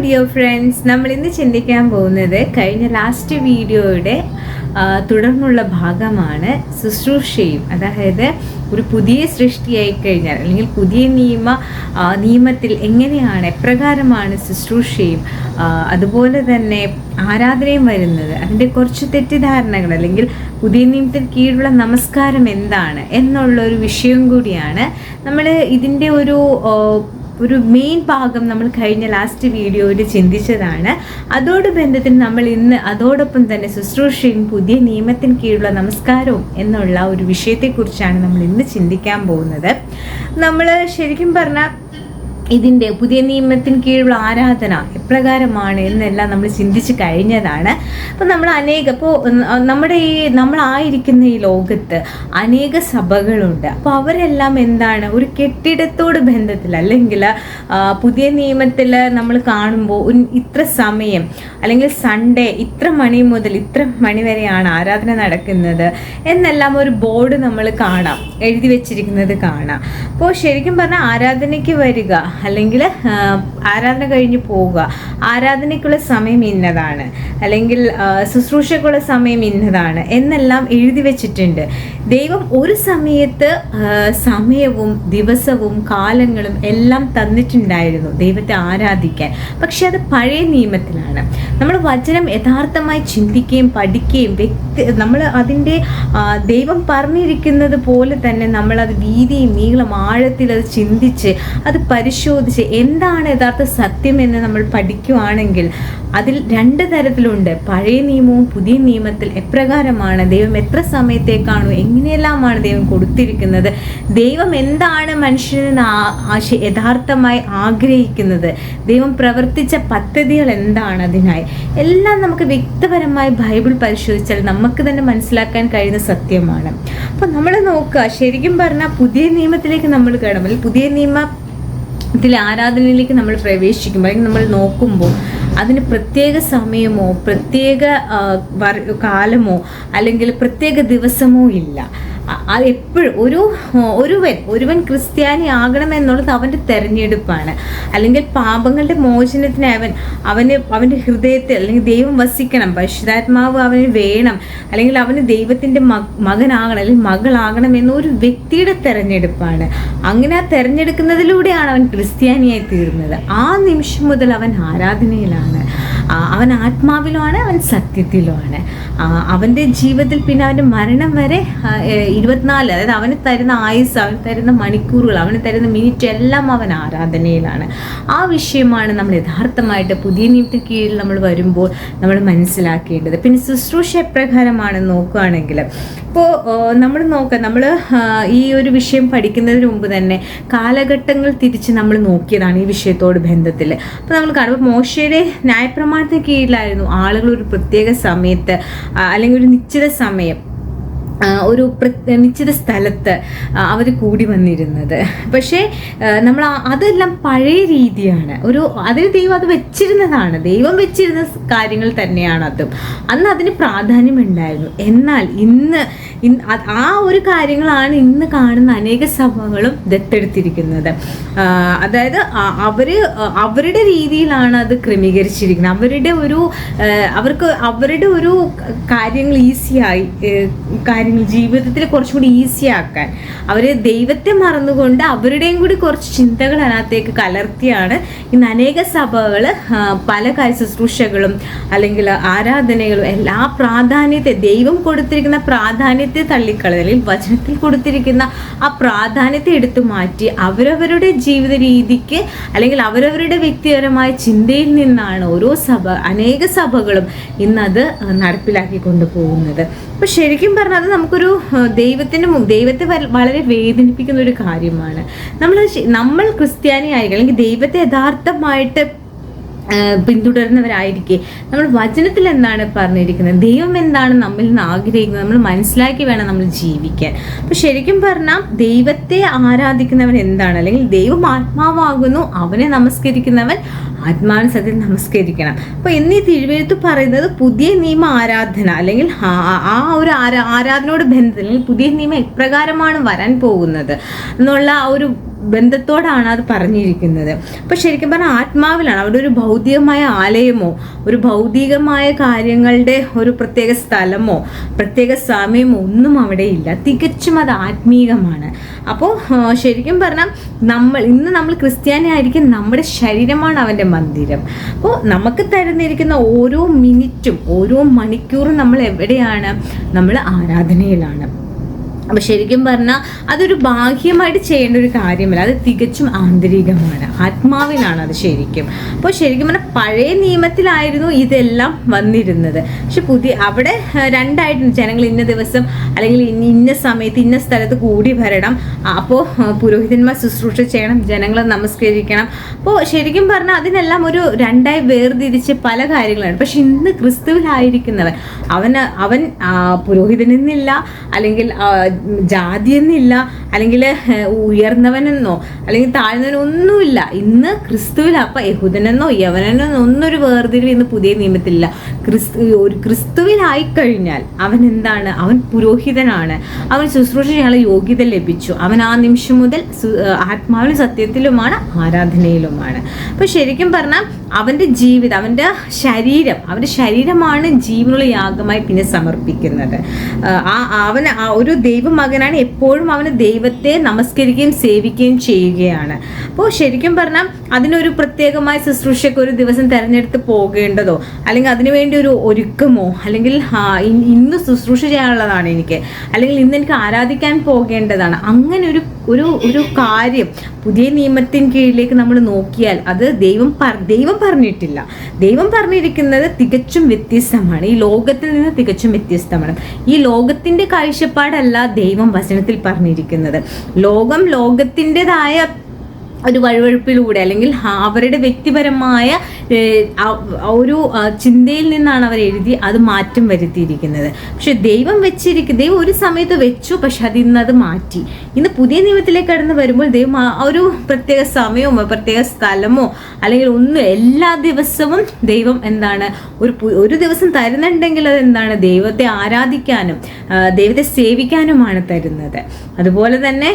Dear friends, നമ്മൾ ഇന്ന് ചിന്തിക്കാൻ പോകുന്നത് കഴിഞ്ഞ ലാസ്റ്റ് വീഡിയോയുടെ തുടർന്നുള്ള ഭാഗമാണ് ശുശ്രൂഷയും. അതായത് ഒരു പുതിയ സൃഷ്ടിയായി കഴിഞ്ഞാൽ അല്ലെങ്കിൽ പുതിയ നിയമത്തിൽ എങ്ങനെയാണ് എപ്രകാരമാണ് ശുശ്രൂഷയും അതുപോലെ തന്നെ ആരാധനയും വരുന്നത്, അതിൻ്റെ കുറച്ച് തെറ്റിദ്ധാരണകൾ അല്ലെങ്കിൽ പുതിയ നിയമത്തിന് കീഴിലുള്ള നമസ്കാരം എന്താണ് എന്നുള്ള ഒരു വിഷയം കൂടിയാണ് നമ്മൾ ഇതിൻ്റെ ഒരു മെയിൻ ഭാഗം നമ്മൾ കഴിഞ്ഞ ലാസ്റ്റ് വീഡിയോയിൽ ചിന്തിച്ചതാണ്. അതോട് ബന്ധത്തിൽ നമ്മൾ ഇന്ന് അതോടൊപ്പം തന്നെ ശുശ്രൂഷയും പുതിയ നിയമത്തിന് കീഴിലുള്ള നമസ്കാരവും എന്നുള്ള ഒരു വിഷയത്തെക്കുറിച്ചാണ് നമ്മൾ ഇന്ന് ചിന്തിക്കാൻ പോകുന്നത്. നമ്മൾ ശരിക്കും പറഞ്ഞാൽ ഇതിൻ്റെ പുതിയ നിയമത്തിന് കീഴിലുള്ള ആരാധന എപ്രകാരമാണ് എന്നെല്ലാം നമ്മൾ ചിന്തിച്ച് കഴിഞ്ഞതാണ്. അപ്പോൾ നമ്മളായിരിക്കുന്ന ഈ ലോകത്ത് അനേക സഭകളുണ്ട്. അപ്പോൾ അവരെല്ലാം എന്താണ്, ഒരു കെട്ടിടത്തോട് ബന്ധത്തിൽ അല്ലെങ്കിൽ പുതിയ നിയമത്തിൽ നമ്മൾ കാണുമ്പോൾ ഇത്ര സമയം അല്ലെങ്കിൽ സൺഡേ ഇത്ര മണി മുതൽ ഇത്ര മണി വരെയാണ് ആരാധന നടക്കുന്നത് എന്നെല്ലാം ഒരു ബോർഡ് നമ്മൾ കാണാം, എഴുതി വെച്ചിരിക്കുന്നത് കാണാം. അപ്പോൾ ശരിക്കും പറഞ്ഞാൽ ആരാധനയ്ക്ക് വരിക അല്ലെങ്കിൽ ആരാധന കഴിഞ്ഞ് പോവുക, ആരാധനയ്ക്കുള്ള സമയം ഇന്നതാണ് അല്ലെങ്കിൽ ശുശ്രൂഷയ്ക്കുള്ള സമയം ഇന്നതാണ് എന്നെല്ലാം എഴുതി വെച്ചിട്ടുണ്ട്. ദൈവം ഒരു സമയത്ത് സമയവും ദിവസവും കാലങ്ങളും എല്ലാം തന്നിട്ടുണ്ടായിരുന്നു ദൈവത്തെ ആരാധിക്കാൻ. പക്ഷെ അത് പഴയ നിയമത്തിലാണ്. നമ്മൾ വചനം യഥാർത്ഥമായി ചിന്തിക്കുകയും പഠിക്കുകയും നമ്മൾ അതിൻ്റെ ദൈവം പറഞ്ഞിരിക്കുന്നത് പോലെ തന്നെ നമ്മളത് വീതിയും നീളം ആഴത്തിൽ അത് ചിന്തിച്ച് അത് പരിശോധിച്ച് എന്താണ് യഥാർത്ഥ സത്യം എന്ന് നമ്മൾ പഠിക്കുകയാണെങ്കിൽ അതിൽ രണ്ട് തരത്തിലുണ്ട്. പഴയ നിയമവും പുതിയ നിയമത്തിൽ എപ്രകാരമാണ് ദൈവം എത്ര സമയത്തേക്കാണോ എങ്ങനെയെല്ലാമാണ് ദൈവം കൊടുത്തിരിക്കുന്നത്, ദൈവം എന്താണ് മനുഷ്യന് യഥാർത്ഥമായി ആഗ്രഹിക്കുന്നത്, ദൈവം പ്രവർത്തിച്ച പദ്ധതികൾ എന്താണ്, അതിനായി എല്ലാം നമുക്ക് വ്യക്തപരമായി ബൈബിൾ പരിശോധിച്ചാൽ നമുക്ക് തന്നെ മനസ്സിലാക്കാൻ കഴിയുന്ന സത്യമാണ്. അപ്പോൾ നമ്മൾ നോക്കുക, ശരിക്കും പറഞ്ഞാൽ പുതിയ നിയമത്തിലേക്ക് നമ്മൾ കടന്നു അല്ലെങ്കിൽ പുതിയ നിയമത്തിലെ ആരാധനയിലേക്ക് നമ്മൾ പ്രവേശിക്കുമ്പോൾ അല്ലെങ്കിൽ നമ്മൾ നോക്കുമ്പോൾ അതിന് പ്രത്യേക സമയമോ പ്രത്യേക കാലമോ അല്ലെങ്കിൽ പ്രത്യേക ദിവസമോ ഇല്ല. അത് എപ്പോഴും ഒരുവൻ ക്രിസ്ത്യാനി ആകണമെന്നുള്ളത് അവൻ്റെ തെരഞ്ഞെടുപ്പാണ്. അല്ലെങ്കിൽ പാപങ്ങളുടെ മോചനത്തിന് അവൻ്റെ ഹൃദയത്തിൽ അല്ലെങ്കിൽ ദൈവം വസിക്കണം, പരിശുദ്ധാത്മാവ് അവന് വേണം, അല്ലെങ്കിൽ അവന് ദൈവത്തിൻ്റെ മകനാകണം അല്ലെങ്കിൽ മകളാകണം എന്നൊരു വ്യക്തിയുടെ തെരഞ്ഞെടുപ്പാണ്. അങ്ങനെ ആ തെരഞ്ഞെടുക്കുന്നതിലൂടെയാണ് അവൻ ക്രിസ്ത്യാനിയായി തീർന്നത്. ആ നിമിഷം മുതൽ അവൻ ആരാധനയിലാണ്, അവൻ ആത്മാവിലുമാണ്, അവൻ സത്യത്തിലുമാണ്. അവൻ്റെ ജീവിതത്തിൽ പിന്നെ അവൻ്റെ മരണം വരെ 24, അതായത് അവന് തരുന്ന ആയുസ്, അവന് തരുന്ന മണിക്കൂറുകൾ, അവന് തരുന്ന മിനിറ്റ് എല്ലാം അവൻ ആരാധനയിലാണ്. ആ വിഷയമാണ് നമ്മൾ യഥാർത്ഥമായിട്ട് പുതിയ നിയമത്തിന് കീഴിൽ നമ്മൾ വരുമ്പോൾ നമ്മൾ മനസ്സിലാക്കേണ്ടത്. പിന്നെ ശുശ്രൂഷ എപ്രകാരമാണെന്ന് നോക്കുകയാണെങ്കിൽ ഇപ്പോൾ നമ്മൾ ഈ ഒരു വിഷയം പഠിക്കുന്നതിന് മുമ്പ് തന്നെ കാലഘട്ടങ്ങൾ തിരിച്ച് നമ്മൾ നോക്കിയതാണ് ഈ വിഷയത്തോട് ബന്ധത്തിൽ. അപ്പോൾ നമ്മൾ കാണുമ്പോൾ മോശയുടെ ന്യായപ്രമാണത്തിന് കീഴിലായിരുന്നു ആളുകൾ ഒരു പ്രത്യേക സമയത്ത് അല്ലെങ്കിൽ ഒരു നിശ്ചിത സമയം ഒരു നിശ്ചിത സ്ഥലത്ത് അവർ കൂടി വന്നിരുന്നത്. പക്ഷേ നമ്മൾ അതെല്ലാം പഴയ രീതിയാണ്. അതിന് ദൈവം അത് വെച്ചിരുന്നതാണ്, ദൈവം വെച്ചിരുന്ന കാര്യങ്ങൾ തന്നെയാണ് അതും. അന്ന് അതിന് പ്രാധാന്യമുണ്ടായിരുന്നു. എന്നാൽ ഇന്ന് ആ ഒരു കാര്യങ്ങളാണ് ഇന്ന് കാണുന്ന അനേക സഭകളും ദത്തെടുത്തിരിക്കുന്നത്. അതായത് അവരുടെ രീതിയിലാണ് അത് ക്രമീകരിച്ചിരിക്കുന്നത്. അവരുടെ ഒരു കാര്യങ്ങൾ ഈസിയായി ജീവിതത്തിൽ കുറച്ചും കൂടി ഈസിയാക്കാൻ അവർ ദൈവത്തെ മറന്നുകൊണ്ട് അവരുടെയും കൂടി കുറച്ച് ചിന്തകൾ അതിനകത്തേക്ക് കലർത്തിയാണ് ഇന്ന് അനേക സഭകൾ പല ശുശ്രൂഷകളും അല്ലെങ്കിൽ ആരാധനകളും എല്ലാ പ്രാധാന്യത്തെ ദൈവം കൊടുത്തിരിക്കുന്ന പ്രാധാന്യത്തെ തള്ളിക്കളയുക അല്ലെങ്കിൽ വചനത്തിൽ കൊടുത്തിരിക്കുന്ന ആ പ്രാധാന്യത്തെ എടുത്തു മാറ്റി അവരവരുടെ ജീവിത രീതിക്ക് അല്ലെങ്കിൽ അവരവരുടെ വ്യക്തിപരമായ ചിന്തയിൽ നിന്നാണ് അനേക സഭകളും ഇന്നത് നടപ്പിലാക്കി കൊണ്ടുപോകുന്നത്. അപ്പോൾ ശരിക്കും പറഞ്ഞാൽ അത് നമുക്കൊരു ദൈവത്തെ വളരെ വേദനിപ്പിക്കുന്ന ഒരു കാര്യമാണ്. നമ്മൾ ക്രിസ്ത്യാനി ആയിരിക്കും അല്ലെങ്കിൽ ദൈവത്തെ യഥാർത്ഥമായിട്ട് പിന്തുടരുന്നവരായിരിക്കെ നമ്മൾ വചനത്തിൽ എന്താണ് പറഞ്ഞിരിക്കുന്നത്, ദൈവം എന്താണ് നമ്മിൽ നിന്ന് ആഗ്രഹിക്കുന്നത് നമ്മൾ മനസ്സിലാക്കി വേണം നമ്മൾ ജീവിക്കാൻ. അപ്പോൾ ശരിക്കും പറഞ്ഞാൽ ദൈവത്തെ ആരാധിക്കുന്നവൻ എന്താണ്, അല്ലെങ്കിൽ ദൈവം ആത്മാവാകുന്നു, അവനെ നമസ്കരിക്കുന്നവൻ ആത്മാവിന് സത്യം നമസ്കരിക്കണം. അപ്പോൾ എന്നീ തിരുവെഴുത്ത് പറയുന്നത് പുതിയ നിയമ ആരാധന അല്ലെങ്കിൽ ആ ഒരു ആരാധനയോട് ബന്ധത്തിൽ അല്ലെങ്കിൽ പുതിയ നിയമം എപ്രകാരമാണ് വരാൻ പോകുന്നത് എന്നുള്ള ബന്ധത്തോടാണ് അത് പറഞ്ഞിരിക്കുന്നത്. അപ്പോൾ ശരിക്കും പറഞ്ഞാൽ ആത്മാവിലാണ്. അവിടെ ഒരു ഭൗതികമായ ആലയമോ ഒരു ഭൗതികമായ കാര്യങ്ങളുടെ ഒരു പ്രത്യേക സ്ഥലമോ പ്രത്യേക സമയമോ ഒന്നും അവിടെ ഇല്ല. തികച്ചും അത് ആത്മീകമാണ്. അപ്പോൾ ശരിക്കും പറഞ്ഞാൽ നമ്മൾ ക്രിസ്ത്യാനി ആയിരിക്കും, നമ്മുടെ ശരീരമാണ് അവൻ്റെ മന്ദിരം. അപ്പോൾ നമുക്ക് തരുന്നിരിക്കുന്ന ഓരോ മിനിറ്റും ഓരോ മണിക്കൂറും നമ്മൾ എവിടെയാണ്? നമ്മൾ ആരാധനയിലാണ്. അപ്പോൾ ശരിക്കും പറഞ്ഞാൽ അതൊരു ബാഹ്യമായിട്ട് ചെയ്യേണ്ട ഒരു കാര്യമല്ല, അത് തികച്ചും ആന്തരികമാണ്, ആത്മാവിലാണ് അത് ശരിക്കും. അപ്പോൾ ശരിക്കും പറഞ്ഞാൽ പഴയ നിയമത്തിലായിരുന്നു ഇതെല്ലാം വന്നിരുന്നത്. പക്ഷെ അവിടെ രണ്ടായിട്ടുണ്ട്. ജനങ്ങൾ ഇന്ന ദിവസം അല്ലെങ്കിൽ ഇന്ന സമയത്ത് ഇന്ന സ്ഥലത്ത് കൂടി വരണം, അപ്പോൾ പുരോഹിതന്മാർ ശുശ്രൂഷ ചെയ്യണം, ജനങ്ങളെ നമസ്കരിക്കണം. അപ്പോൾ ശരിക്കും പറഞ്ഞാൽ അതിനെല്ലാം ഒരു രണ്ടായി വേർതിരിച്ച് പല കാര്യങ്ങളാണ്. പക്ഷെ ഇന്ന് ക്രിസ്തുവിലായിരിക്കുന്നവൻ അവൻ പുരോഹിതനെന്നില്ല, അല്ലെങ്കിൽ ജാതിയെന്നില്ല, അല്ലെങ്കിൽ ഉയർന്നവനെന്നോ അല്ലെങ്കിൽ താഴ്ന്നവനോ ഒന്നുമില്ല. ഇന്ന് ക്രിസ്തുവിൽ. അപ്പം യഹൂദനെന്നോ യവനെന്നോ ഒന്നൊരു വേർതിരിവ് ഇന്ന് പുതിയ നിയമത്തിലില്ല. ഒരു ക്രിസ്തുവിലായിക്കഴിഞ്ഞാൽ അവൻ എന്താണ്? അവൻ പുരോഹിതനാണ്. അവൻ ശുശ്രൂഷ ചെയ്യാനുള്ള യോഗ്യത ലഭിച്ചു. അവൻ ആ നിമിഷം മുതൽ ആത്മാവിലും സത്യത്തിലുമാണ്, ആരാധനയിലുമാണ്. അപ്പം ശരിക്കും പറഞ്ഞാൽ അവൻ്റെ ജീവിതം, അവൻ്റെ ശരീരമാണ് ജീവനുള്ള യാഗമായി പിന്നെ സമർപ്പിക്കുന്നത്. അവൻ ഒരു ദൈവമകനാണ്. എപ്പോഴും അവന് ദൈവത്തെ നമസ്കരിക്കുകയും സേവിക്കുകയും ചെയ്യുകയാണ്. അപ്പോൾ ശരിക്കും പറഞ്ഞാൽ അതിനൊരു പ്രത്യേകമായ ശുശ്രൂഷയ്ക്ക് ഒരു ദിവസം തിരഞ്ഞെടുത്ത് പോകേണ്ടതോ അല്ലെങ്കിൽ അതിനുവേണ്ടി ഒരു ഒരുക്കമോ അല്ലെങ്കിൽ ഇന്ന് ശുശ്രൂഷ ചെയ്യാനുള്ളതാണ് എനിക്ക്, അല്ലെങ്കിൽ ഇന്ന് എനിക്ക് ആരാധിക്കാൻ പോകേണ്ടതാണ്, അങ്ങനെ ഒരു കാര്യം പുതിയ നിയമത്തിന് കീഴിലേക്ക് നമ്മൾ നോക്കിയാൽ അത് ദൈവം പറഞ്ഞിട്ടില്ല. ദൈവം പറഞ്ഞിരിക്കുന്നത് തികച്ചും വ്യത്യസ്തമാണ്. ഈ ലോകത്തിൽ നിന്ന് തികച്ചും വ്യത്യസ്തമാണ്. ഈ ലോകത്തിന്റെ കാഴ്ചപ്പാടല്ല ദൈവം വചനത്തിൽ പറഞ്ഞിരിക്കുന്നത്. ലോകത്തിൻ്റെതായ ഒരു വഴുവഴുപ്പിലൂടെ അല്ലെങ്കിൽ അവരുടെ വ്യക്തിപരമായ ഒരു ചിന്തയിൽ നിന്നാണ് അവർ എഴുതി അത് മാറ്റം വരുത്തിയിരിക്കുന്നത്. പക്ഷെ ദൈവം ഒരു സമയത്ത് വെച്ചു, പക്ഷെ അത് മാറ്റി. ഇന്ന് പുതിയ നിയമത്തിലേക്ക് കടന്നു വരുമ്പോൾ ദൈവം ഒരു പ്രത്യേക സമയമോ പ്രത്യേക സ്ഥലമോ അല്ലെങ്കിൽ എല്ലാ ദിവസവും ദൈവം എന്താണ് ഒരു ദിവസം തരുന്നുണ്ടെങ്കിൽ അത് എന്താണ്? ദൈവത്തെ ആരാധിക്കാനും ദൈവത്തെ സേവിക്കാനുമാണ് തരുന്നത്. അതുപോലെ തന്നെ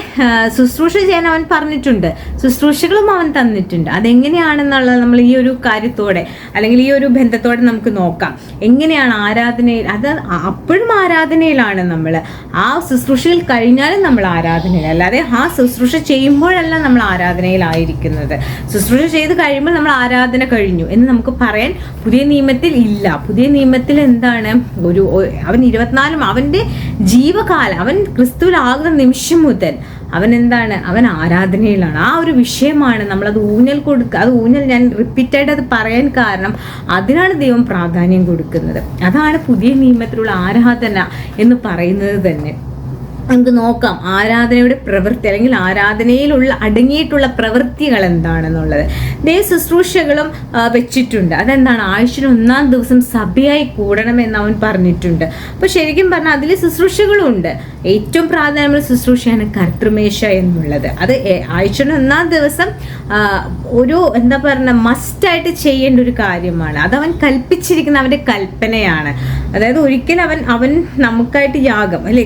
ശുശ്രൂഷ ചെയ്യാൻ അവൻ പറഞ്ഞിട്ടുണ്ട്, ശുശ്രൂഷകളും അവൻ തന്നിട്ടുണ്ട്. അതെങ്ങനെയാണെന്നുള്ളത് നമ്മൾ ഈ ഒരു കാര്യത്തോടെ അല്ലെങ്കിൽ ഈ ഒരു ബന്ധത്തോടെ നമുക്ക് നോക്കാം. എങ്ങനെയാണ് ആരാധനയിൽ? അത് അപ്പോഴും ആരാധനയിലാണ് നമ്മൾ. ആ ശുശ്രൂഷയിൽ കഴിഞ്ഞാലും നമ്മൾ ആരാധനയിൽ, അല്ലാതെ ആ ശുശ്രൂഷ ചെയ്യുമ്പോഴല്ല നമ്മൾ ആരാധനയിലായിരിക്കുന്നത്. ശുശ്രൂഷ ചെയ്ത് കഴിയുമ്പോൾ നമ്മൾ ആരാധന കഴിഞ്ഞു എന്ന് നമുക്ക് പറയാൻ പുതിയ നിയമത്തിൽ ഇല്ല. പുതിയ നിയമത്തിൽ എന്താണ്? അവൻ 24 അവൻ്റെ ജീവകാലം, അവൻ ക്രിസ്തുവിലാകുന്ന നിമിഷം മുതൽ അവൻ എന്താണ്? അവൻ ആരാധനയിലാണ്. ആ ഒരു വിഷയമാണ് നമ്മളത് ഊന്നൽ കൊടുക്കുക. അത് ഊന്നൽ ഞാൻ റിപ്പീറ്റായിട്ട് അത് പറയാൻ കാരണം അതിനാണ് ദൈവം പ്രാധാന്യം കൊടുക്കുന്നത്. അതാണ് പുതിയ നിയമത്തിലുള്ള ആരാധന എന്ന് പറയുന്നത് തന്നെ. നമുക്ക് നോക്കാം ആരാധനയുടെ പ്രവൃത്തി അല്ലെങ്കിൽ ആരാധനയിലുള്ള അടങ്ങിയിട്ടുള്ള പ്രവൃത്തികൾ എന്താണെന്നുള്ളത്. ദൈവ ശുശ്രൂഷകളും വെച്ചിട്ടുണ്ട്. അതെന്താണ്? ആഴ്ചയിൽ 1-ാം ദിവസം സഭയായി കൂടണമെന്ന് അവൻ പറഞ്ഞിട്ടുണ്ട്. അപ്പോൾ ശരിക്കും പറഞ്ഞാൽ അതിൽ ശുശ്രൂഷകളും ഉണ്ട്. ഏറ്റവും പ്രാധാന്യമുള്ള ശുശ്രൂഷയാണ് കർത്തൃമേശ എന്നുള്ളത്. അത് ആഴ്ചയിൽ 1-ാം ദിവസം ഒരു മസ്റ്റായിട്ട് ചെയ്യേണ്ട ഒരു കാര്യമാണ്. അതവൻ കൽപ്പിച്ചിരിക്കുന്ന അവൻ്റെ കൽപ്പനയാണ്. അതായത് ഒരിക്കൽ അവൻ നമുക്കായിട്ട് യാഗം അല്ലെ,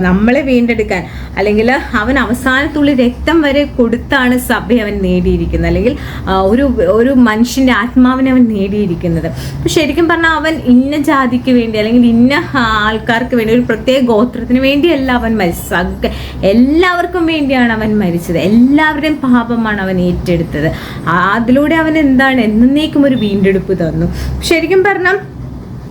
നമ്മളെ വീണ്ടെടുക്കാൻ, അല്ലെങ്കിൽ അവൻ അവസാനത്തുള്ളി രക്തം വരെ കൊടുത്താണ് സഭ അവൻ നേടിയിരിക്കുന്നത്, അല്ലെങ്കിൽ ഒരു മനുഷ്യൻ്റെ ആത്മാവിനെ അവൻ നേടിയിരിക്കുന്നത്. അപ്പോൾ ശരിക്കും പറഞ്ഞാൽ അവൻ ഇന്ന ജാതിക്ക് വേണ്ടി അല്ലെങ്കിൽ ഇന്ന ആൾക്കാർക്ക് വേണ്ടി, ഒരു പ്രത്യേക ഗോത്രത്തിന് വേണ്ടിയല്ല അവൻ മരിച്ചത്. എല്ലാവർക്കും വേണ്ടിയാണ് അവൻ മരിച്ചത്. എല്ലാവരുടെയും പാപമാണ് അവൻ ഏറ്റെടുത്തത്. അതിലൂടെ അവൻ എന്താണ്? എന്നേക്കും ഒരു വീണ്ടെടുപ്പ് തന്നു. ശരിക്കും പറഞ്ഞാൽ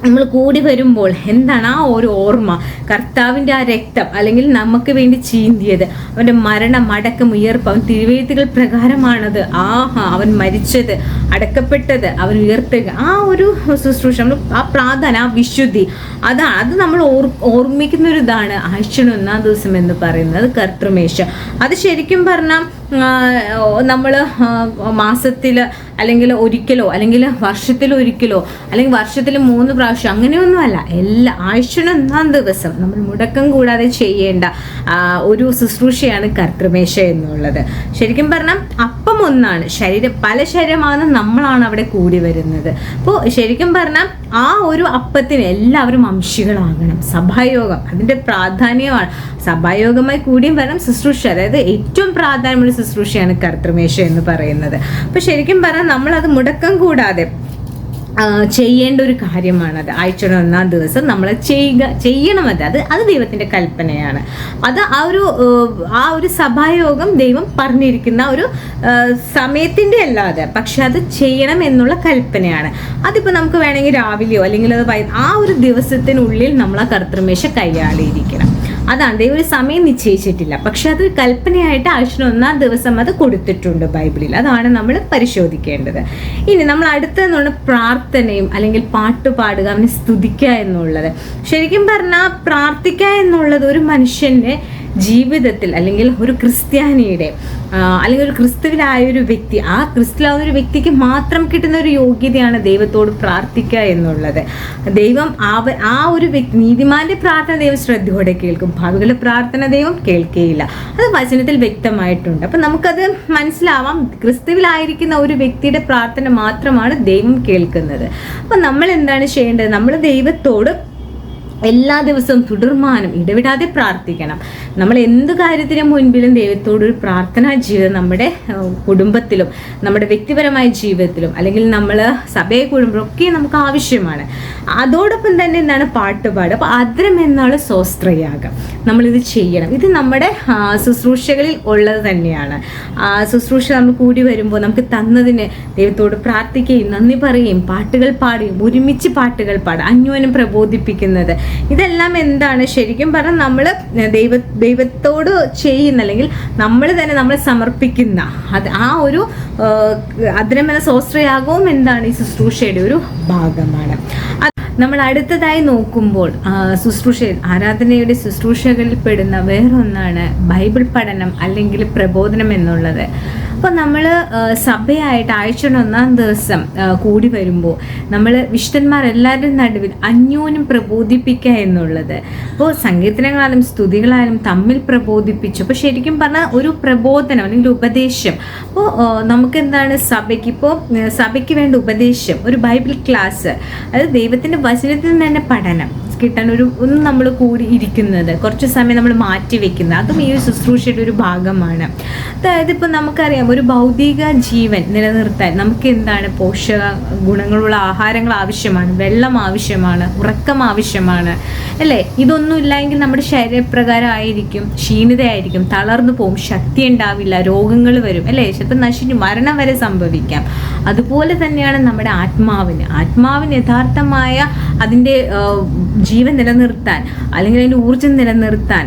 നമ്മൾ കൂടി വരുമ്പോൾ എന്താണ്? ആ ഒരു ഓർമ്മ, കർത്താവിൻ്റെ ആ രക്തം അല്ലെങ്കിൽ നമുക്ക് വേണ്ടി ചീന്തിയത്, അവൻ്റെ മരണം, അടക്കം, ഉയർപ്പ്, അവൻ തിരുവെഴുത്തുകൾ പ്രകാരമാണത്. അവൻ മരിച്ചത്, അടക്കപ്പെട്ടത്, അവൻ ഉയർത്തുക, ആ ഒരു ശുശ്രൂഷ, നമ്മൾ ആ പ്രാധാന്യം, ആ വിശുദ്ധി, അത് നമ്മൾ ഓർമ്മിക്കുന്ന ഒരു ഇതാണ് ആഴ്ചയിൽ 1-ാം ദിവസം എന്ന് പറയുന്നത് കർത്തൃമേശ. അത് ശരിക്കും പറഞ്ഞാൽ നമ്മൾ മാസത്തിൽ അല്ലെങ്കിൽ ഒരിക്കലോ അല്ലെങ്കിൽ വർഷത്തിലൊരിക്കലോ അല്ലെങ്കിൽ വർഷത്തിൽ 3 പ്രാവശ്യം അങ്ങനെയൊന്നുമല്ല. ആഴ്ചയിൽ 1-ാം ദിവസം നമ്മൾ മുടക്കം കൂടാതെ ചെയ്യേണ്ട ഒരു ശുശ്രൂഷയാണ് കർത്തൃമേശ എന്നുള്ളത്. ശരിക്കും പറഞ്ഞാൽ അപ്പം ഒന്നാണ്. പല ശരീരമാകുന്ന നമ്മളാണ് അവിടെ കൂടി വരുന്നത്. അപ്പോൾ ശരിക്കും പറഞ്ഞാൽ ആ ഒരു അപ്പത്തിന് എല്ലാവരും അംശികളാകണം. സഭായോഗം അതിൻ്റെ പ്രാധാന്യമാണ്. സഭായോഗമായി കൂടിയും വരണം ശുശ്രൂഷ, അതായത് ഏറ്റവും പ്രാധാന്യമുള്ള ശുശ്രൂഷയാണ് കർത്തൃമേശ എന്ന് പറയുന്നത്. അപ്പോൾ ശരിക്കും പറഞ്ഞാൽ നമ്മളത് മുടക്കം കൂടാതെ ചെയ്യേണ്ട ഒരു കാര്യമാണത്. ആഴ്ചയുടെ 1-ാം ദിവസം നമ്മൾ ചെയ്യണം. അത് ദൈവത്തിൻ്റെ കൽപ്പനയാണ്. അത് ആ ഒരു സഭായോഗം ദൈവം പറഞ്ഞിരിക്കുന്ന ഒരു സമയത്തിൻ്റെ അല്ലാതെ, പക്ഷെ അത് ചെയ്യണം എന്നുള്ള കൽപ്പനയാണ്. അതിപ്പോൾ നമുക്ക് വേണമെങ്കിൽ രാവിലെയോ അല്ലെങ്കിൽ അത് ആ ഒരു ദിവസത്തിനുള്ളിൽ നമ്മൾ ആ കർത്തൃമേശ കൈയാളിയിരിക്കണം. അതാണ് ദൈവം ഒരു സമയം നിശ്ചയിച്ചിട്ടില്ല, പക്ഷെ അത് കൽപ്പനയായിട്ട് ആഴ്ച 1-ാം ദിവസം അത് കൊടുത്തിട്ടുണ്ട് ബൈബിളിൽ. അതാണ് നമ്മൾ പരിശോധിക്കേണ്ടത്. ഇനി നമ്മൾ അടുത്തെന്നുള്ള പ്രാർത്ഥനയും അല്ലെങ്കിൽ പാട്ട് പാടുക, അവനെ സ്തുതിക്കുക എന്നുള്ളത്. ശരിക്കും പറഞ്ഞാൽ പ്രാർത്ഥിക്കുക എന്നുള്ളത് ഒരു മനുഷ്യൻ്റെ ജീവിതത്തിൽ അല്ലെങ്കിൽ ഒരു ക്രിസ്ത്യാനിയുടെ അല്ലെങ്കിൽ ഒരു ക്രിസ്തുവിലായ ഒരു വ്യക്തി, ആ ക്രിസ്തുവിലാവുന്ന ഒരു വ്യക്തിക്ക് മാത്രം കിട്ടുന്ന ഒരു യോഗ്യതയാണ് ദൈവത്തോട് പ്രാർത്ഥിക്കുക എന്നുള്ളത്. ദൈവം ആ ഒരു വ്യക്തി, നീതിമാന്റെ പ്രാർത്ഥന ദൈവം ശ്രദ്ധയോടെ കേൾക്കും, ഭാവികളുടെ പ്രാർത്ഥന ദൈവം കേൾക്കുകയില്ല. അത് വചനത്തിൽ വ്യക്തമായിട്ടുണ്ട്. അപ്പം നമുക്കത് മനസ്സിലാവാം, ക്രിസ്തുവിലായിരിക്കുന്ന ഒരു വ്യക്തിയുടെ പ്രാർത്ഥന മാത്രമാണ് ദൈവം കേൾക്കുന്നത്. അപ്പം നമ്മൾ എന്താണ് ചെയ്യേണ്ടത്? നമ്മൾ ദൈവത്തോട് എല്ലാ ദിവസവും തുടർമാനം ഇടവിടാതെ പ്രാർത്ഥിക്കണം. നമ്മൾ എന്ത് കാര്യത്തിന് മുൻപിലും ദൈവത്തോടൊരു പ്രാർത്ഥനാ ജീവിതം നമ്മുടെ കുടുംബത്തിലും നമ്മുടെ വ്യക്തിപരമായ ജീവിതത്തിലും അല്ലെങ്കിൽ നമ്മൾ സഭയെ കൂടുമ്പോഴൊക്കെ നമുക്ക് ആവശ്യമാണ്. അതോടൊപ്പം തന്നെ എന്താണ് പാട്ടുപാട്. അപ്പോൾ അദ്രം എന്നുള്ള സ്വസ്ത്രയാഗം നമ്മളിത് ചെയ്യണം. ഇത് നമ്മുടെ ശുശ്രൂഷകളിൽ ഉള്ളത് തന്നെയാണ്. ശുശ്രൂഷ നമ്മൾ കൂടി വരുമ്പോൾ നമുക്ക് തന്നതിന് ദൈവത്തോട് പ്രാർത്ഥിക്കുകയും നന്ദി പറയുകയും പാട്ടുകൾ പാടുകയും ഒരുമിച്ച് പാട്ടുകൾ പാടുക, അന്യോന്യം പ്രബോധിപ്പിക്കുന്നത്, ഇതെല്ലാം എന്താണ് ശരിക്കും പറഞ്ഞാൽ നമ്മൾ ദൈവത്തോട് ചെയ്യുന്ന അല്ലെങ്കിൽ നമ്മൾ തന്നെ നമ്മൾ സമർപ്പിക്കുന്ന അത് ആ ഒരു അദ്രമെന്ന സ്വസ്ത്രയാഗവും എന്താണ് ഈ ശുശ്രൂഷയുടെ ഒരു ഭാഗമാണ്. നമ്മൾ അടുത്തതായി നോക്കുമ്പോൾ ആരാധനയുടെ ശുശ്രൂഷകളിൽ പെടുന്ന വേറൊന്നാണ് ബൈബിൾ പഠനം അല്ലെങ്കിൽ പ്രബോധനം എന്നുള്ളത്. അപ്പോൾ നമ്മൾ സഭയായിട്ട് ആഴ്ച 1-ാം ദിവസം കൂടി വരുമ്പോൾ നമ്മൾ വിശുദ്ധന്മാർ എല്ലാവരുടെ നടുവിൽ അന്യോന്യം പ്രബോധിപ്പിക്കുക എന്നുള്ളത്. അപ്പോൾ സങ്കീർത്തനങ്ങളായാലും സ്തുതികളായാലും തമ്മിൽ പ്രബോധിപ്പിച്ചു. അപ്പോൾ ശരിക്കും പറഞ്ഞാൽ ഒരു പ്രബോധനം അല്ലെങ്കിൽ ഉപദേശം. അപ്പോൾ നമുക്കെന്താണ് സഭയ്ക്ക് വേണ്ട ഉപദേശം, ഒരു ബൈബിൾ ക്ലാസ്, അത് ദൈവത്തിൻ്റെ വചനത്തിൽ തന്നെ പഠനം കിട്ടാൻ ഒന്ന് നമ്മൾ കൂടി ഇരിക്കുന്നത്, കുറച്ച് സമയം നമ്മൾ മാറ്റി വെക്കുന്നത്, അതും ഈ ഒരു ശുശ്രൂഷയുടെ ഒരു ഭാഗമാണ്. അതായത് ഇപ്പോൾ നമുക്കറിയാം, ഒരു ഭൗതിക ജീവൻ നിലനിർത്താൻ നമുക്ക് എന്താണ് പോഷക ഗുണങ്ങളുള്ള ആഹാരങ്ങൾ ആവശ്യമാണ്, വെള്ളം ആവശ്യമാണ്, ഉറക്കം ആവശ്യമാണ്, അല്ലേ? ഇതൊന്നും ഇല്ലെങ്കിൽ നമ്മുടെ ശരീരപ്രകാരം ആയിരിക്കും, ക്ഷീണിതയായിരിക്കും, തളർന്നു പോകും, ശക്തി ഉണ്ടാവില്ല, രോഗങ്ങൾ വരും, അല്ലേ? ചിലപ്പോൾ നശിച്ചു മരണം വരെ സംഭവിക്കാം. അതുപോലെ തന്നെയാണ് നമ്മുടെ ആത്മാവിന് യഥാർത്ഥമായ അതിൻ്റെ ജീവൻ നിലനിർത്താൻ അല്ലെങ്കിൽ അതിൻ്റെ ഊർജ്ജം നിലനിർത്താൻ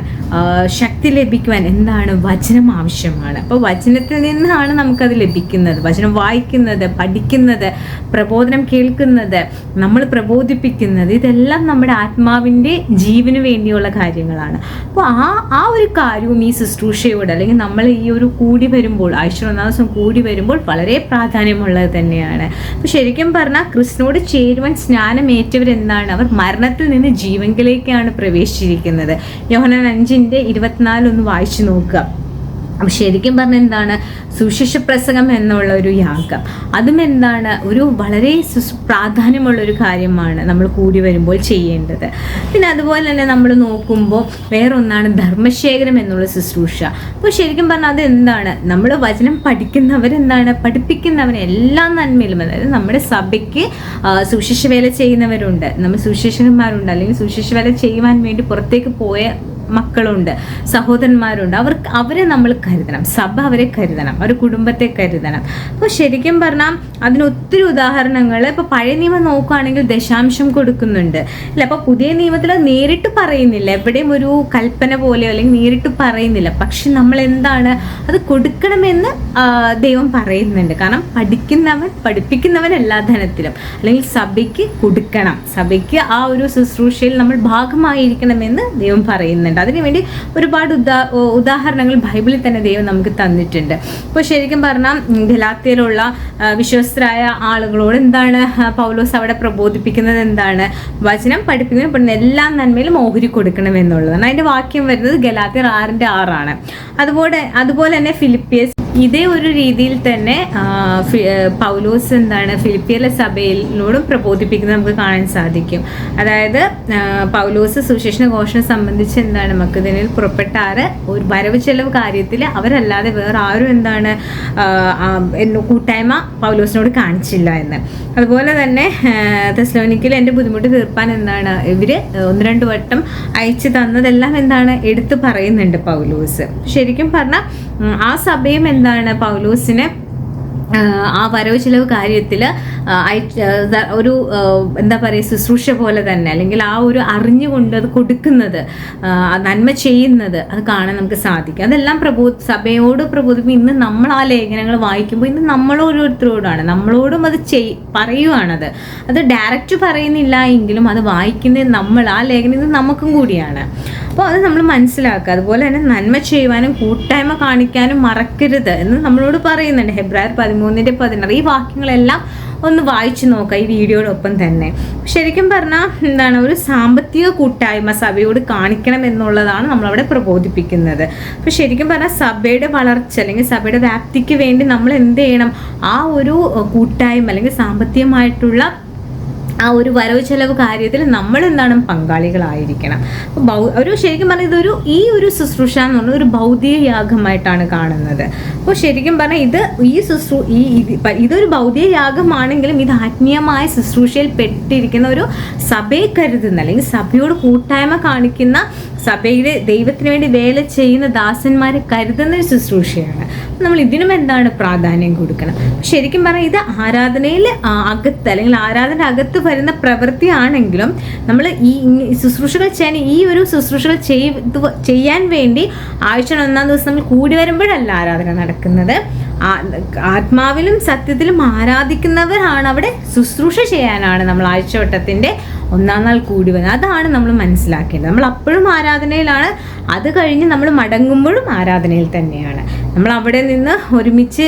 ശക്തി ലഭിക്കുവാൻ എന്താണ്? വചനം ആവശ്യമാണ്. അപ്പോൾ വചനത്തിൽ നിന്നാണ് നമുക്കത് ലഭിക്കുന്നത്. വചനം വായിക്കുന്നത്, പഠിക്കുന്നത്, പ്രബോധനം കേൾക്കുന്നത്, നമ്മൾ പ്രബോധിപ്പിക്കുന്നത്, ഇതെല്ലാം നമ്മുടെ ആത്മാവിൻ്റെ ജീവന് വേണ്ടിയുള്ള കാര്യങ്ങളാണ്. അപ്പോൾ ആ ഒരു കാര്യവും ഈ ശുശ്രൂഷയോട് അല്ലെങ്കിൽ നമ്മൾ ഈ ഒരു കൂടി വരുമ്പോൾ ആഴ്ച 1-ാം ദിവസം കൂടി വരുമ്പോൾ വളരെ പ്രാധാന്യമുള്ളത് തന്നെയാണ്. അപ്പോൾ ശരിക്കും പറഞ്ഞാൽ ക്രിസ്തുവിനോട് ചേരുവാൻ സ്നാനമേറ്റവരെന്താണ്? അവർ മരണത്തിൽ നിന്ന് ജീവങ്കിലേക്കാണ് പ്രവേശിച്ചിരിക്കുന്നത്. യോഹന്നാൻ 5:24 ഒന്ന് വായിച്ചു നോക്കുക. അപ്പം ശരിക്കും പറഞ്ഞാൽ എന്താണ്? സുവിശേഷ പ്രസംഗം എന്നുള്ള ഒരു യാഗം, അതും എന്താണ്? ഒരു വളരെ പ്രാധാന്യമുള്ളൊരു കാര്യമാണ് നമ്മൾ കൂടി വരുമ്പോൾ ചെയ്യേണ്ടത്. പിന്നെ അതുപോലെ തന്നെ നമ്മൾ നോക്കുമ്പോൾ വേറൊന്നാണ് ധർമ്മശേഖരം എന്നുള്ള ശുശ്രൂഷ. അപ്പോൾ ശരിക്കും പറഞ്ഞാൽ അത് എന്താണ്? നമ്മൾ വചനം പഠിക്കുന്നവരെന്താണ്? പഠിപ്പിക്കുന്നവരെ എല്ലാ നന്മയിലും, അതായത് നമ്മുടെ സഭയ്ക്ക് സുവിശേഷ വേല ചെയ്യുന്നവരുണ്ട്, നമ്മൾ സുവിശേഷകന്മാരുണ്ട്, അല്ലെങ്കിൽ സുവിശേഷ വേല ചെയ്യുവാൻ വേണ്ടി പുറത്തേക്ക് പോയ മക്കളുണ്ട്, സഹോദരന്മാരുണ്ട്. അവരെ നമ്മൾ കരുതണം, സഭ അവരെ കരുതണം, അവരുടെ കുടുംബത്തെ കരുതണം. അപ്പോൾ ശരിക്കും പറഞ്ഞാൽ അതിന് ഒത്തിരി ഉദാഹരണങ്ങൾ ഇപ്പോൾ പഴയ നിയമം നോക്കുകയാണെങ്കിൽ ദശാംശം കൊടുക്കുന്നുണ്ട്, അല്ല? അപ്പോൾ പുതിയ നിയമത്തിൽ നേരിട്ട് പറയുന്നില്ല, എവിടെയും ഒരു കൽപ്പന പോലെയോ അല്ലെങ്കിൽ നേരിട്ട് പറയുന്നില്ല, പക്ഷെ നമ്മൾ എന്താണ് അത് കൊടുക്കണമെന്ന് ദൈവം പറയുന്നുണ്ട്. കാരണം പഠിപ്പിക്കുന്നവൻ എല്ലാ ധനത്തിലും, അല്ലെങ്കിൽ സഭയ്ക്ക് കൊടുക്കണം, സഭയ്ക്ക് ആ ഒരു ശുശ്രൂഷയിൽ നമ്മൾ ഭാഗമായിരിക്കണമെന്ന് ദൈവം പറയുന്നുണ്ട്. അതിനുവേണ്ടി ഒരുപാട് ഉദാഹരണങ്ങൾ ബൈബിളിൽ തന്നെ ദൈവം നമുക്ക് തന്നിട്ടുണ്ട്. ഇപ്പോൾ ശരിക്കും പറഞ്ഞാൽ ഗലാത്യയിലുള്ള വിശ്വസ്തരായ ആളുകളോട് എന്താണ് പൗലോസ് അവിടെ പ്രബോധിപ്പിക്കുന്നത്? എന്താണ്? വചനം പഠിപ്പിക്കുന്ന എല്ലാ നന്മയിലും ഓഹരി കൊടുക്കണം എന്നുള്ളതാണ്. അതിൻ്റെ വാക്യം വരുന്നത് ഗലാത്യർ 6:6 അതുപോലെ തന്നെ ഫിലിപ്പിയൻസ് ഇതേ ഒരു രീതിയിൽ തന്നെ പൗലോസ് എന്താണ് ഫിലിപ്പിയിലെ സഭയിലോടും പ്രബോധിപ്പിക്കുന്നത് നമുക്ക് കാണാൻ സാധിക്കും. അതായത് പൗലോസ് സുവിശേഷ ഘോഷണം സംബന്ധിച്ച് എന്താണ് മക്കതോനിയയിൽ പുറപ്പെട്ടാറ് ഒരു വരവ് ചെലവ് കാര്യത്തിൽ അവരല്ലാതെ വേറെ ആരും എന്താണ് കൂട്ടായ്മ പൗലോസിനോട് കാണിച്ചില്ല എന്ന്. അതുപോലെ തന്നെ തെസ്സലോനിക്കയിൽ എൻ്റെ ബുദ്ധിമുട്ട് തീർപ്പാൻ എന്താണ് ഇവർ 1-2 വട്ടം അയച്ചു തന്നതെല്ലാം എന്താണ് എടുത്തു പറയുന്നുണ്ട് പൗലോസ്. ശരിക്കും പറഞ്ഞാൽ ആ സഭയും എന്താണ് പൗലോസിനെ ആ വരവ് ചിലവ് കാര്യത്തിൽ ഒരു എന്താ പറയുക ശുശ്രൂഷ പോലെ തന്നെ, അല്ലെങ്കിൽ ആ ഒരു അറിഞ്ഞുകൊണ്ട് അത് കൊടുക്കുന്നത്, നന്മ ചെയ്യുന്നത് അത് കാണാൻ നമുക്ക് സാധിക്കും. അതെല്ലാം സഭയോട് പ്രബോധിപ്പിക്കും. ഇന്ന് നമ്മൾ ആ ലേഖനങ്ങൾ വായിക്കുമ്പോൾ ഇന്ന് നമ്മളോരോരുത്തരോടാണ്, നമ്മളോടും അത് പറയുവാണത്. അത് ഡയറക്റ്റ് പറയുന്നില്ല എങ്കിലും അത് വായിക്കുന്നത് നമ്മൾ, ആ ലേഖനം നമുക്കും കൂടിയാണ്. അപ്പോൾ അത് നമ്മൾ മനസ്സിലാക്കുക. അതുപോലെ തന്നെ നന്മ ചെയ്യുവാനും കൂട്ടായ്മ കാണിക്കാനും മറക്കരുത് എന്ന് നമ്മളോട് പറയുന്നുണ്ട്. ഹെബ്രായർ 13:16 ഈ വാക്യങ്ങളെല്ലാം ഒന്ന് വായിച്ചു നോക്കുക ഈ വീഡിയോടൊപ്പം തന്നെ. ശരിക്കും പറഞ്ഞാൽ എന്താണ് ഒരു സാമ്പത്തിക കൂട്ടായ്മ സഭയോട് കാണിക്കണം എന്നുള്ളതാണ് നമ്മളവിടെ പ്രബോധിപ്പിക്കുന്നത്. അപ്പോൾ ശരിക്കും പറഞ്ഞാൽ സഭയുടെ വളർച്ച അല്ലെങ്കിൽ സഭയുടെ വ്യാപ്തിക്ക് വേണ്ടി നമ്മൾ എന്ത് ചെയ്യണം, ആ ഒരു കൂട്ടായ്മ അല്ലെങ്കിൽ സാമ്പത്തികമായിട്ടുള്ള ആ ഒരു വരവ് ചെലവ് കാര്യത്തിൽ നമ്മൾ എന്താണ് പങ്കാളികളായിരിക്കണം. ഒരു ശരിക്കും പറഞ്ഞാൽ ഈ ഒരു ശുശ്രൂഷ എന്ന് പറഞ്ഞാൽ ഒരു ഭൗതിക യാഗമായിട്ടാണ് കാണുന്നത്. അപ്പോൾ ശരിക്കും പറഞ്ഞാൽ ഇതൊരു ഭൗതിക യാഗമാണെങ്കിലും ഇത് ആത്മീയമായ ശുശ്രൂഷയിൽ പെട്ടിരിക്കുന്ന ഒരു സഭയെ കരുതുന്ന അല്ലെങ്കിൽ സഭയോട് കൂട്ടായ്മ കാണിക്കുന്ന, സഭയിലെ ദൈവത്തിന് വേണ്ടി വേല ചെയ്യുന്ന ദാസന്മാരെ കരുതുന്ന ഒരു ശുശ്രൂഷയാണ്. നമ്മൾ ഇതിനും എന്താണ് പ്രാധാന്യം കൊടുക്കണം. ശരിക്കും പറഞ്ഞാൽ ഇത് ആരാധനയിൽ അകത്ത് അല്ലെങ്കിൽ ആരാധന അകത്ത് വരുന്ന പ്രവൃത്തിയാണെങ്കിലും നമ്മൾ ഈ ശുശ്രൂഷകൾ ചെയ്യാൻ ഈ ഒരു ശുശ്രൂഷകൾ ചെയ്യാൻ വേണ്ടി ആഴ്ച 1-ാം ദിവസം നമ്മൾ കൂടി വരുമ്പോഴല്ല ആരാധന നടക്കുന്നത്. ആത്മാവിലും സത്യത്തിലും ആരാധിക്കുന്നവരാണ് അവിടെ ശുശ്രൂഷ ചെയ്യാനാണ് നമ്മൾ ആഴ്ചവട്ടത്തിൻ്റെ 1-ാം നാൾ കൂടി വരുന്നത്. അതാണ് നമ്മൾ മനസ്സിലാക്കേണ്ടത്. നമ്മൾ അപ്പോഴും ആരാധനയിലാണ്, അത് കഴിഞ്ഞ് നമ്മൾ മടങ്ങുമ്പോഴും ആരാധനയിൽ തന്നെയാണ്. നമ്മൾ അവിടെ നിന്ന് ഒരുമിച്ച്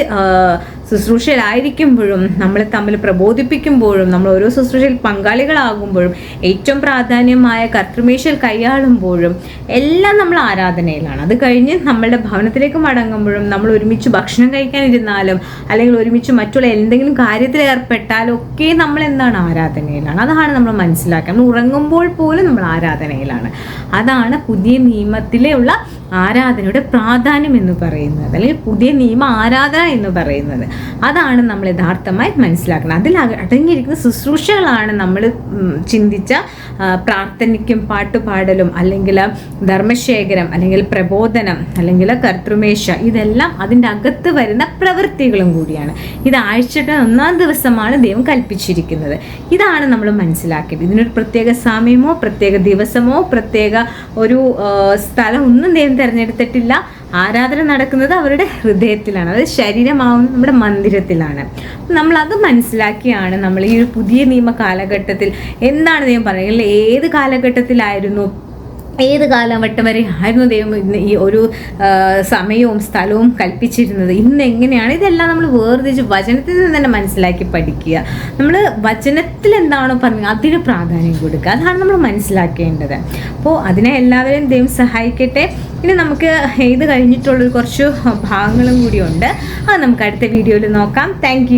ശുശ്രൂഷയിലായിരിക്കുമ്പോഴും നമ്മൾ തമ്മിൽ പ്രബോധിപ്പിക്കുമ്പോഴും നമ്മൾ ഓരോ ശുശ്രൂഷയിൽ പങ്കാളികളാകുമ്പോഴും ഏറ്റവും പ്രാധാന്യമായ കർത്തൃമേശയിൽ കൈയാളുമ്പോഴും എല്ലാം നമ്മൾ ആരാധനയിലാണ്. അത് കഴിഞ്ഞ് നമ്മളുടെ ഭവനത്തിലേക്ക് മടങ്ങുമ്പോഴും നമ്മൾ ഒരുമിച്ച് ഭക്ഷണം കഴിക്കാനിരുന്നാലും അല്ലെങ്കിൽ ഒരുമിച്ച് മറ്റുള്ള എന്തെങ്കിലും കാര്യത്തിൽ ഏർപ്പെട്ടാലും ഒക്കെ നമ്മൾ എന്താണ് ആരാധനയിലാണ്. അതാണ് നമ്മൾ മനസ്സിലാക്കുക. നമ്മൾ ഉറങ്ങുമ്പോൾ പോലും നമ്മൾ ആരാധനയിലാണ്. അതാണ് പുതിയ നിയമത്തിലുള്ള ആരാധനയുടെ പ്രാധാന്യം എന്ന് പറയുന്നത്, അല്ലെങ്കിൽ പുതിയ നിയമ ആരാധന എന്ന് പറയുന്നത്. അതാണ് നമ്മൾ യഥാർത്ഥമായി മനസ്സിലാക്കുന്നത്. അതിൽ അടങ്ങിയിരിക്കുന്ന ശുശ്രൂഷകളാണ് നമ്മൾ ചിന്തിച്ച പ്രാർത്ഥനയ്ക്കും പാട്ടുപാടലും അല്ലെങ്കിൽ ധർമ്മശേഖരം അല്ലെങ്കിൽ പ്രബോധനം അല്ലെങ്കിൽ കർത്തൃമേശ, ഇതെല്ലാം അതിൻ്റെ അകത്ത് വരുന്ന പ്രവൃത്തികളും കൂടിയാണ്. ഇത് ആഴ്ചയുടെ 1-ാം ദിവസമാണ് ദൈവം കൽപ്പിച്ചിരിക്കുന്നത്. ഇതാണ് നമ്മൾ മനസ്സിലാക്കിയത്. ഇതിനൊരു പ്രത്യേക സമയമോ പ്രത്യേക ദിവസമോ പ്രത്യേക ഒരു സ്ഥലം ഒന്നും ദൈവം തിരഞ്ഞെടുത്തിട്ടില്ല. ആരാധന നടക്കുന്നത് അവരുടെ ഹൃദയത്തിലാണ്, അത് ശരീരമാവുന്ന നമ്മുടെ മന്ദിരത്തിലാണ്. നമ്മളത് മനസ്സിലാക്കിയാണ് നമ്മൾ ഈ ഒരു പുതിയ നിയമ കാലഘട്ടത്തിൽ എന്താണ് ദൈവം പറയുന്നത്, ഏത് കാലഘട്ടത്തിലായിരുന്നു, ഏത് കാലഘട്ടം വരെ ആയിരുന്നു ദൈവം ഈ ഒരു സമയവും സ്ഥലവും കൽപ്പിച്ചിരുന്നത്, ഇന്ന് എങ്ങനെയാണ്, ഇതെല്ലാം നമ്മൾ വേർതിരിച്ച് വചനത്തിൽ നിന്ന് തന്നെ മനസ്സിലാക്കി പഠിക്കുക. നമ്മൾ വചനത്തിൽ എന്താണോ പറഞ്ഞത് അതിന് പ്രാധാന്യം കൊടുക്കുക. അതാണ് നമ്മൾ മനസ്സിലാക്കേണ്ടത്. അപ്പോൾ അതിനെ എല്ലാവരെയും ദൈവം സഹായിക്കട്ടെ. ഇനി നമുക്ക് ഇത് കഴിഞ്ഞിട്ടുള്ളൊരു കുറച്ച് ഭാഗങ്ങളും കൂടിയുണ്ട്. അത് നമുക്ക് അടുത്ത വീഡിയോയിൽ നോക്കാം. താങ്ക്